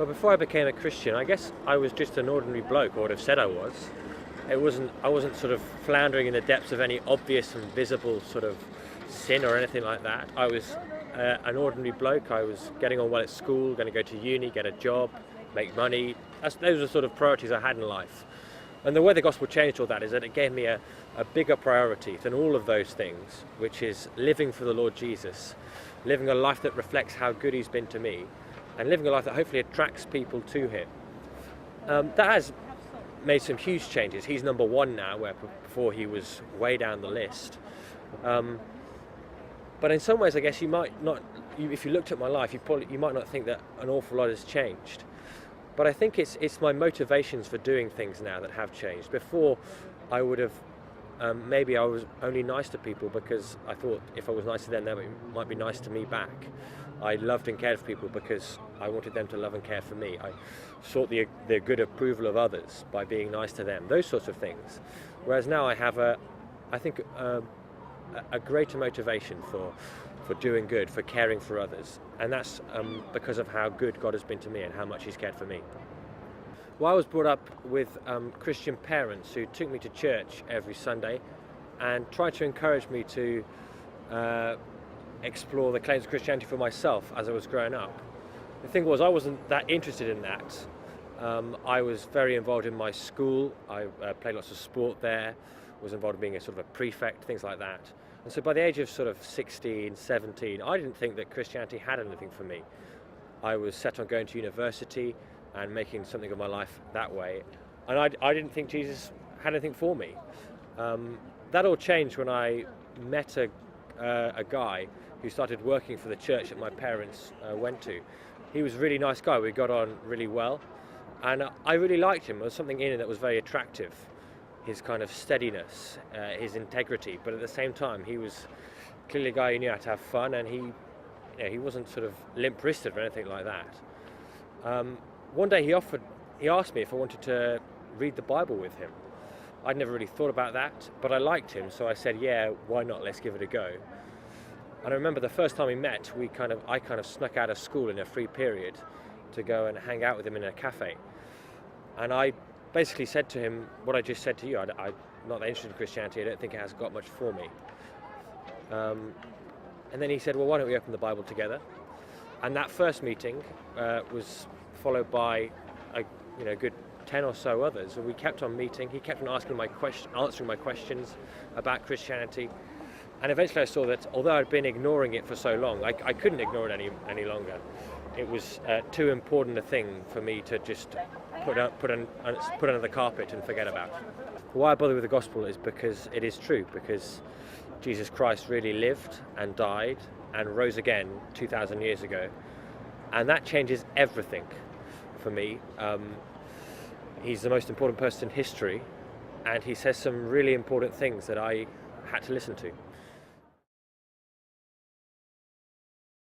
Well, before I became a Christian, I guess I was just an ordinary bloke, or would have said I was. I wasn't sort of floundering in the depths of any obvious and visible sort of sin or anything like that. I was an ordinary bloke. I was getting on well at school, going to go to uni, get a job, make money. Those are the sort of priorities I had in life. And the way the gospel changed all that is that it gave me a bigger priority than all of those things, which is living for the Lord Jesus, living a life that reflects how good he's been to me, and living a life that hopefully attracts people to him. That has made some huge changes. He's number one now, where before he was way down the list. But in some ways, I guess you might not, if you looked at my life, you might not think that an awful lot has changed. But I think it's my motivations for doing things now that have changed. Before, I would have, maybe I was only nice to people because I thought if I was nice to them, they might be nice to me back. I loved and cared for people because I wanted them to love and care for me. I sought the good approval of others by being nice to them, those sorts of things. Whereas now I have a greater motivation for doing good, for caring for others. And that's because of how good God has been to me and how much he's cared for me. Well, I was brought up with Christian parents who took me to church every Sunday and tried to encourage me to explore the claims of Christianity for myself as I was growing up. The thing was, I wasn't that interested in that. I was very involved in my school. I played lots of sport there, was involved in being a sort of a prefect, things like that. And so by the age of sort of 16, 17, I didn't think that Christianity had anything for me. I was set on going to university and making something of my life that way. And I didn't think Jesus had anything for me. That all changed when I met a guy who started working for the church that my parents went to. He was a really nice guy. We got on really well. And I really liked him. There was something in him that was very attractive. His kind of steadiness, his integrity, but at the same time he was clearly a guy who knew how to have fun, and he wasn't sort of limp-wristed or anything like that. One day he asked me if I wanted to read the Bible with him. I'd never really thought about that, but I liked him, so I said, yeah, why not, let's give it a go. And I remember the first time we met, I kind of snuck out of school in a free period to go and hang out with him in a cafe. And I basically said to him what I just said to you. I'm not that interested in Christianity. I don't think it has got much for me. And then he said, well, why don't we open the Bible together? And that first meeting was followed by a good 10 or so others. And we kept on meeting. He kept on answering my questions about Christianity. And eventually I saw that although I'd been ignoring it for so long, I couldn't ignore it any longer. It was too important a thing for me to just put under the carpet and forget about. Why I bother with the gospel is because it is true, because Jesus Christ really lived and died and rose again 2,000 years ago, and that changes everything for me. He's the most important person in history, and he says some really important things that I had to listen to.